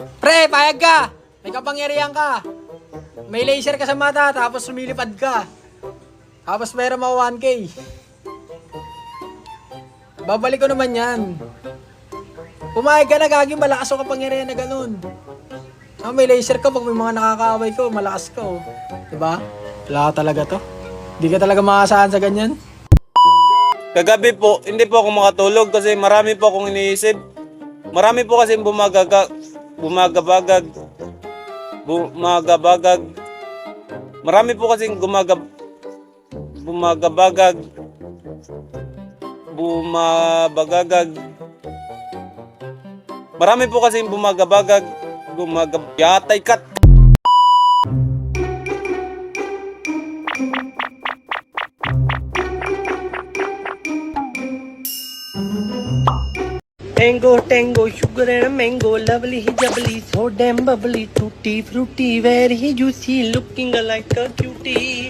Pre, payag ka! May kapangyarihan ka! May laser ka sa mata, tapos lumilipad ka. Tapos mayroon mo 1K. Babalik ko naman yan. Pumayag ka na, gagi, malakas o kapangyarihan na ganun. May laser ka, pag may mga nakakaaway ko, malakas ka, oh. Diba? Wala ka talaga to. Hindi ka talaga makakasahan sa ganyan. Kagabi po, hindi po ako makatulog kasi marami po akong iniisip. Marami po kasi bumagabagag. Marami po kasi bumagabagag. Marami po kasi bumagabagag. Yatay kat. Tango, tango, sugar and a mango, lovely, jubbly, so damn bubbly, tutti frutti, very juicy, looking like a cutie.